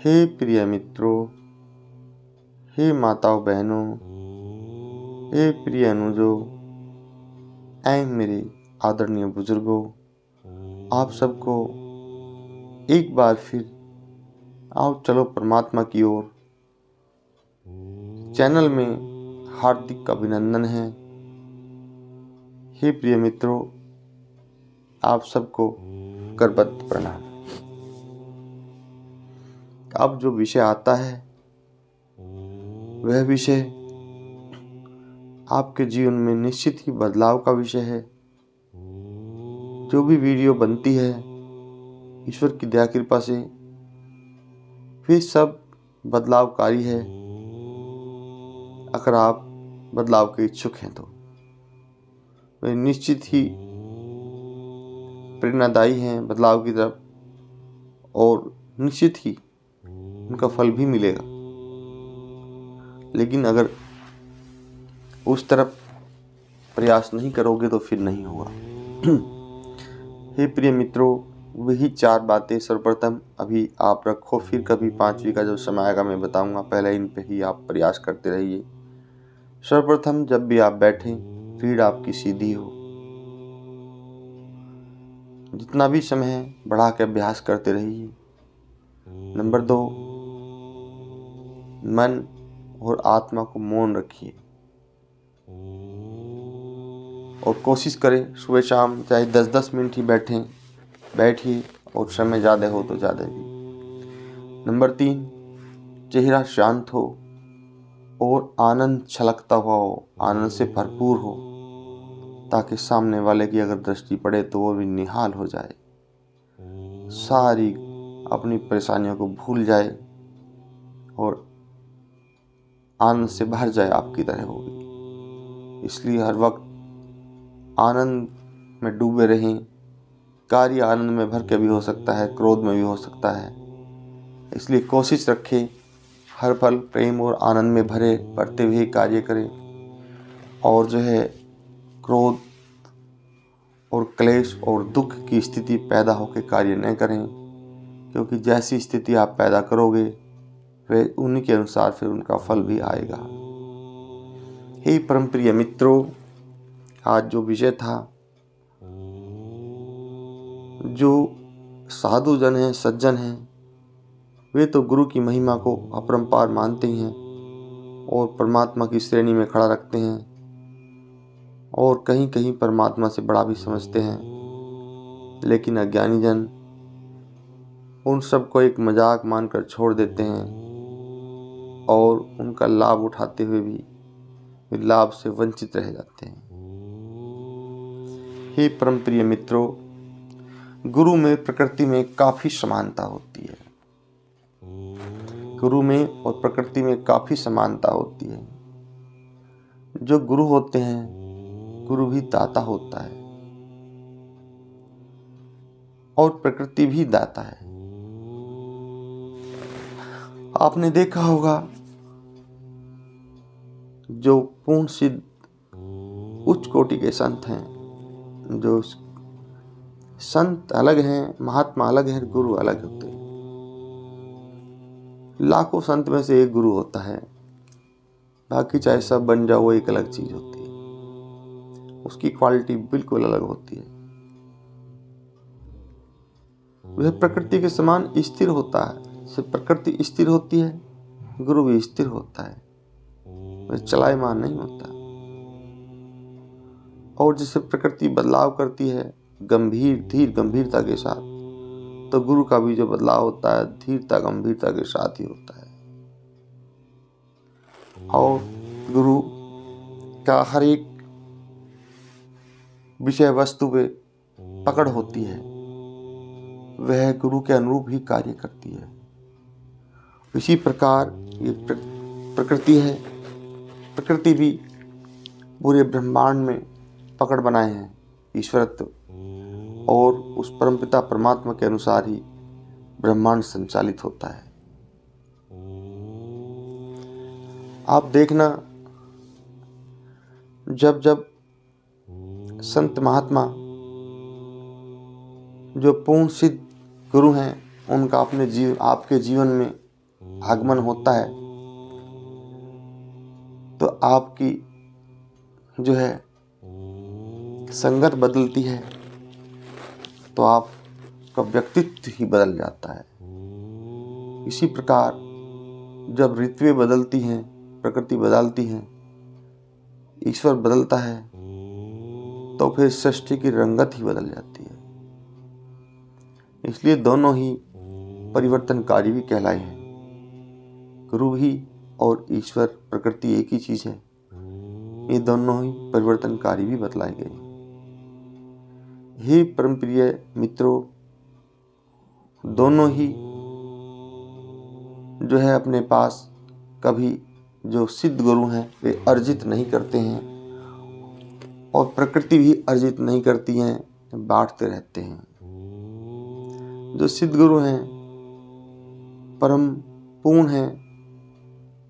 हे प्रिय मित्रों, हे माताओं बहनों, हे प्रिय अनुजों, ऐ मेरे आदरणीय बुजुर्गों, आप सबको एक बार फिर आओ चलो परमात्मा की ओर चैनल में हार्दिक अभिनंदन है। हे प्रिय मित्रों, आप सबको करबद्ध प्रणाम। अब जो विषय आता है वह विषय आपके जीवन में निश्चित ही बदलाव का विषय है। जो भी वीडियो बनती है ईश्वर की दया कृपा से वे सब बदलावकारी है। अगर आप बदलाव के इच्छुक हैं तो वे निश्चित ही प्रेरणादायी हैं बदलाव की तरफ, और निश्चित ही उनका फल भी मिलेगा। लेकिन अगर उस तरफ प्रयास नहीं करोगे तो फिर नहीं होगा। हे प्रिय मित्रों, वही 4 बातें सर्वप्रथम अभी आप रखो, फिर कभी 5वीं का जब समय आएगा मैं बताऊंगा। पहले इन पे ही आप प्रयास करते रहिए। सर्वप्रथम, जब भी आप बैठें रीढ़ आपकी सीधी हो। जितना भी समय है बढ़ा के अभ्यास करते रहिए। नंबर 2, मन और आत्मा को मौन रखिए और कोशिश करें सुबह शाम चाहे 10-10 मिनट ही बैठिए, और समय ज़्यादा हो तो ज़्यादा भी। नंबर 3, चेहरा शांत हो और आनंद छलकता हुआ हो, आनंद से भरपूर हो, ताकि सामने वाले की अगर दृष्टि पड़े तो वो भी निहाल हो जाए, सारी अपनी परेशानियों को भूल जाए और आनंद से भर जाए, आपकी तरह होगी। इसलिए हर वक्त आनंद में डूबे रहें। कार्य आनंद में भर के भी हो सकता है, क्रोध में भी हो सकता है। इसलिए कोशिश रखें हर पल प्रेम और आनंद में भरते हुए कार्य करें, और जो है क्रोध और क्लेश और दुख की स्थिति पैदा होकर कार्य न करें, क्योंकि जैसी स्थिति आप पैदा करोगे वे उन्हीं के अनुसार फिर उनका फल भी आएगा। हे परम प्रिय मित्रों, आज जो विषय था, जो साधु जन हैं, सज्जन हैं, वे तो गुरु की महिमा को अपरंपार मानते हैं और परमात्मा की श्रेणी में खड़ा रखते हैं, और कहीं कहीं परमात्मा से बड़ा भी समझते हैं। लेकिन अज्ञानी जन उन सबको एक मजाक मानकर छोड़ देते हैं, और उनका लाभ उठाते हुए भी वे लाभ से वंचित रह जाते हैं। हे परम प्रिय मित्रों, गुरु में प्रकृति में काफी समानता होती है। गुरु में और प्रकृति में काफी समानता होती है। जो गुरु होते हैं, गुरु भी दाता होता है और प्रकृति भी दाता है। आपने देखा होगा, जो पूर्ण सिद्ध उच्च कोटि के संत हैं, जो संत अलग हैं, महात्मा अलग हैं, गुरु अलग होते हैं। लाखों संत में से एक गुरु होता है, बाकी चाहे सब बन जाओ वो एक अलग चीज होती है। उसकी क्वालिटी बिल्कुल अलग होती है। वह प्रकृति के समान स्थिर होता है। जैसे प्रकृति स्थिर होती है, गुरु भी स्थिर होता है, वह चलायमान नहीं होता। और जैसे प्रकृति बदलाव करती है गंभीरता के साथ, तो गुरु का भी जो बदलाव होता है धीरता गंभीरता के साथ ही होता है। और गुरु का हर एक विषय वस्तु पे पकड़ होती है, वह गुरु के अनुरूप ही कार्य करती है। इसी प्रकार ये प्रकृति है। प्रकृति भी पूरे ब्रह्मांड में पकड़ बनाए हैं ईश्वरत्व, और उस परमपिता परमात्मा के अनुसार ही ब्रह्मांड संचालित होता है। आप देखना, जब जब संत महात्मा जो पूर्ण सिद्ध गुरु हैं, उनका आपके जीवन में आगमन होता है तो आपकी जो है संगत बदलती है, तो आपका व्यक्तित्व ही बदल जाता है। इसी प्रकार जब ऋतुएं बदलती हैं, प्रकृति बदलती हैं, ईश्वर बदलता है, तो फिर सृष्टि की रंगत ही बदल जाती है। इसलिए दोनों ही परिवर्तनकारी भी कहलाए हैं। गुरु भी और ईश्वर प्रकृति एक ही चीज है। ये दोनों ही परिवर्तनकारी भी बतलाए गए। हे परम प्रिय मित्रों, दोनों ही जो है अपने पास कभी जो सिद्ध गुरु हैं वे अर्जित नहीं करते हैं, और प्रकृति भी अर्जित नहीं करती हैं, बांटते रहते हैं। जो सिद्ध गुरु हैं, परम पूर्ण हैं,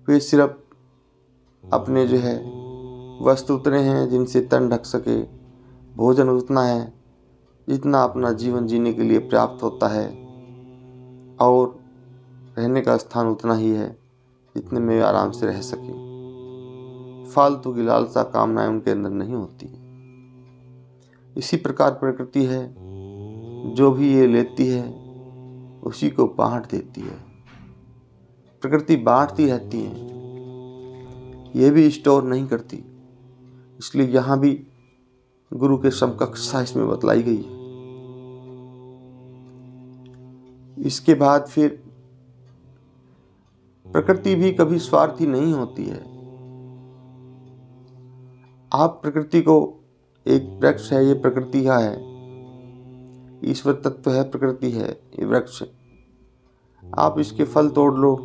वे सिर्फ अपने जो है वस्त्र उतने हैं जिनसे तन ढक सके, भोजन उतना है जितना अपना जीवन जीने के लिए पर्याप्त होता है, और रहने का स्थान उतना ही है जितने में आराम से रह सके। फालतू की लालसा कामनाएं उनके अंदर नहीं होती। इसी प्रकार प्रकृति है, जो भी ये लेती है उसी को बांट देती है। प्रकृति बांटती रहती है, ये भी स्टोर नहीं करती। इसलिए यहाँ भी गुरु के समकक्षता इसमें बतलाई गई है। इसके बाद फिर प्रकृति भी कभी स्वार्थी नहीं होती है। आप प्रकृति को, एक वृक्ष है, ये प्रकृति का है, ईश्वर तत्व है, प्रकृति है, ये वृक्ष। आप इसके फल तोड़ लो,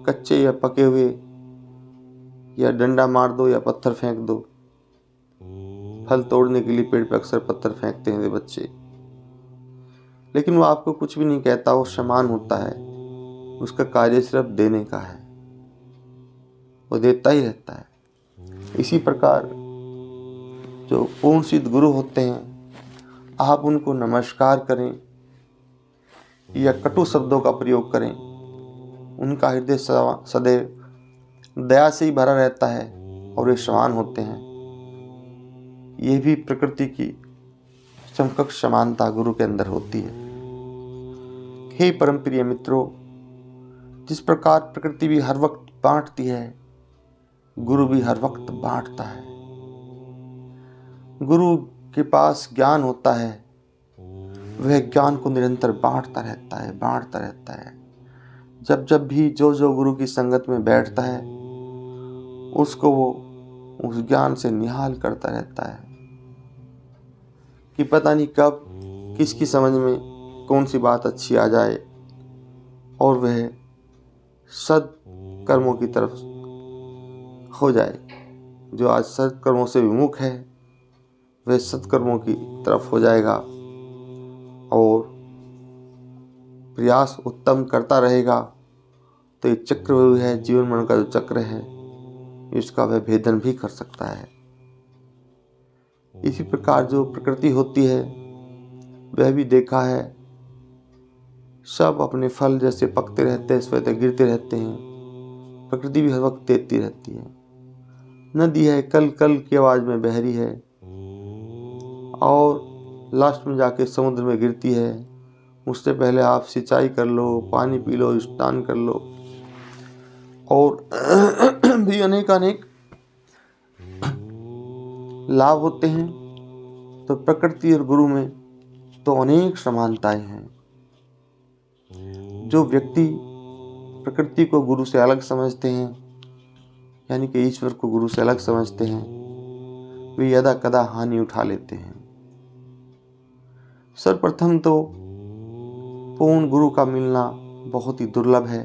कच्चे या पके हुए, या डंडा मार दो या पत्थर फेंक दो। फल तोड़ने के लिए पेड़ पे अक्सर पत्थर फेंकते हैं वे बच्चे, लेकिन वो आपको कुछ भी नहीं कहता, वो समान होता है। उसका कार्य सिर्फ देने का है, वो देता ही रहता है। इसी प्रकार जो पूर्ण सिद्ध गुरु होते हैं, आप उनको नमस्कार करें या कटु शब्दों का प्रयोग करें, उनका हृदय सदैव दया से ही भरा रहता है और वे समान होते हैं। यह भी प्रकृति की समकक्ष समानता गुरु के अंदर होती है। हे परम प्रिय मित्रों, जिस प्रकार प्रकृति भी हर वक्त बांटती है, गुरु भी हर वक्त बांटता है। गुरु के पास ज्ञान होता है, वह ज्ञान को निरंतर बांटता रहता है। जब भी जो गुरु की संगत में बैठता है, उसको वो उस ज्ञान से निहाल करता रहता है कि पता नहीं कब किसकी समझ में कौन सी बात अच्छी आ जाए और वह सत्कर्मों की तरफ हो जाए। जो आज सत्कर्मों से विमुख है, वह सत्कर्मों की तरफ हो जाएगा और प्रयास उत्तम करता रहेगा। तो ये चक्रव्यूह है, जीवन मरण का जो चक्र है, इसका वह भेदन भी कर सकता है। इसी प्रकार जो प्रकृति होती है, वह भी देखा है, सब अपने फल जैसे पकते रहते हैं, स्वतः गिरते रहते हैं। प्रकृति भी हर वक्त देती रहती है। नदी है, कल कल की आवाज में बह रही है और लास्ट में जाके समुद्र में गिरती है। उससे पहले आप सिंचाई कर लो, पानी पी लो, स्नान कर लो, और भी अनेक लाभ होते हैं। तो प्रकृति और गुरु में तो अनेक समानताएं हैं। जो व्यक्ति प्रकृति को गुरु से अलग समझते हैं, यानी कि ईश्वर को गुरु से अलग समझते हैं, वे यदा कदा हानि उठा लेते हैं। सर्वप्रथम तो पूर्ण गुरु का मिलना बहुत ही दुर्लभ है।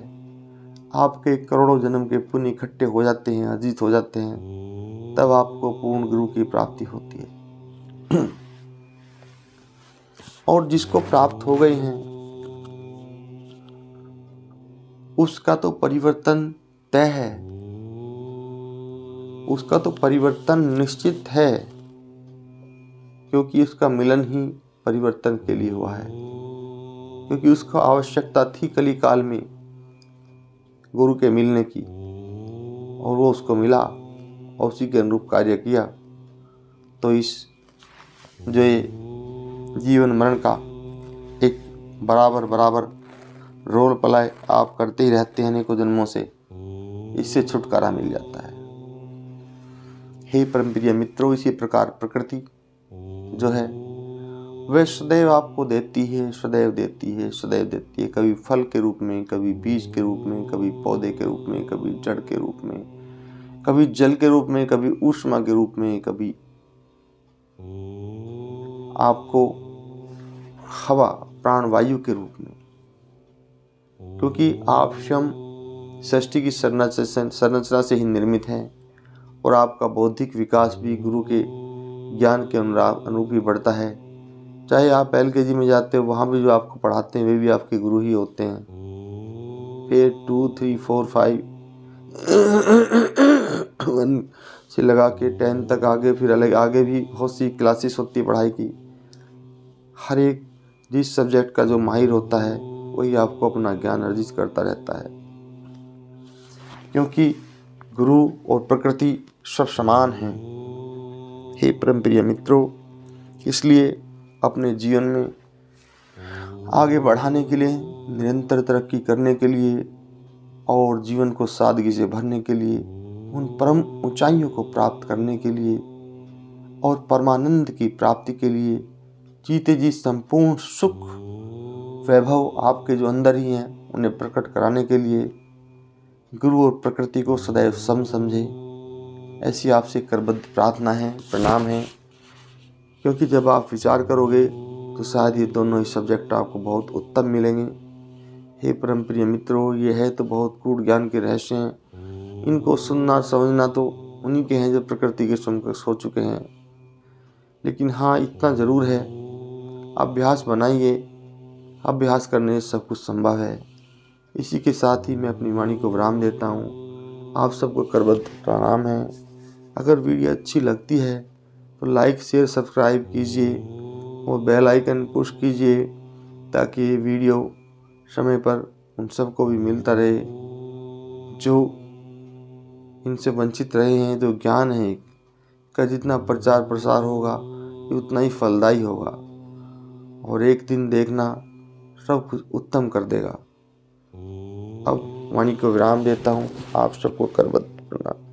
आपके करोड़ों जन्म के पुण्य इकट्ठे हो जाते हैं, अर्जित हो जाते हैं, तब आपको पूर्ण गुरु की प्राप्ति होती है। और जिसको प्राप्त हो गए हैं, उसका तो परिवर्तन तय है, उसका तो परिवर्तन निश्चित है, क्योंकि उसका मिलन ही परिवर्तन के लिए हुआ है। क्योंकि उसको आवश्यकता थी कली काल में गुरु के मिलने की, और वो उसको मिला और उसी के अनुरूप कार्य किया, तो इस जो ये जीवन मरण का एक बराबर रोल प्ले आप करते ही रहते हैं अनेकों जन्मों से, इससे छुटकारा मिल जाता है। हे परम प्रिय मित्रों, इसी प्रकार प्रकृति जो है वह सदैव आपको देती है, सदैव देती है, कभी फल के रूप में, कभी बीज के रूप में, कभी पौधे के रूप में, कभी जड़ के रूप में, कभी जल के रूप में, कभी ऊष्मा के रूप में, कभी आपको हवा प्राणवायु के रूप में, क्योंकि आप स्वयं सृष्टि की संरचना से ही निर्मित हैं और आपका बौद्धिक विकास भी गुरु के ज्ञान के अनुरूप ही बढ़ता है। चाहे आप LKG में जाते हो, वहाँ भी जो आपको पढ़ाते हैं वे भी आपके गुरु ही होते हैं। फिर 2, 3, 4, 5 1 से लगा के 10 तक आगे, फिर अलग आगे भी बहुत सी क्लासेस होती है पढ़ाई की। हर एक जिस सब्जेक्ट का जो माहिर होता है वही आपको अपना ज्ञान अर्जित करता रहता है, क्योंकि गुरु और प्रकृति सब समान हैं। हे परम प्रिय मित्रों, इसलिए अपने जीवन में आगे बढ़ाने के लिए, निरंतर तरक्की करने के लिए और जीवन को सादगी से भरने के लिए, उन परम ऊंचाइयों को प्राप्त करने के लिए और परमानंद की प्राप्ति के लिए, जीते जी संपूर्ण सुख वैभव आपके जो अंदर ही हैं उन्हें प्रकट कराने के लिए गुरु और प्रकृति को सदैव सम समझे, ऐसी आपसे करबद्ध प्रार्थना है, प्रणाम है। क्योंकि जब आप विचार करोगे तो शायद ये दोनों ही सब्जेक्ट आपको बहुत उत्तम मिलेंगे। हे परम प्रिय मित्रों, ये है तो बहुत गूढ़ ज्ञान के रहस्य हैं। इनको सुनना समझना तो उन्हीं के हैं जो प्रकृति के सुनकर सो चुके हैं। लेकिन हाँ, इतना ज़रूर है, अभ्यास बनाइए, अभ्यास करने से सब कुछ संभव है। इसी के साथ ही मैं अपनी वाणी को विराम देता हूँ। आप सबको करबद्ध प्रणाम है। अगर वीडियो अच्छी लगती है तो लाइक, शेयर, सब्सक्राइब कीजिए और बेल आइकन पुश कीजिए, ताकि ये वीडियो समय पर उन सबको भी मिलता रहे जो इनसे वंचित रहे हैं। जो ज्ञान है का जितना प्रचार प्रसार होगा ये उतना ही फलदायी होगा, और एक दिन देखना सब कुछ उत्तम कर देगा। अब वाणी को विराम देता हूँ। आप सबको करबद्ध प्रणाम।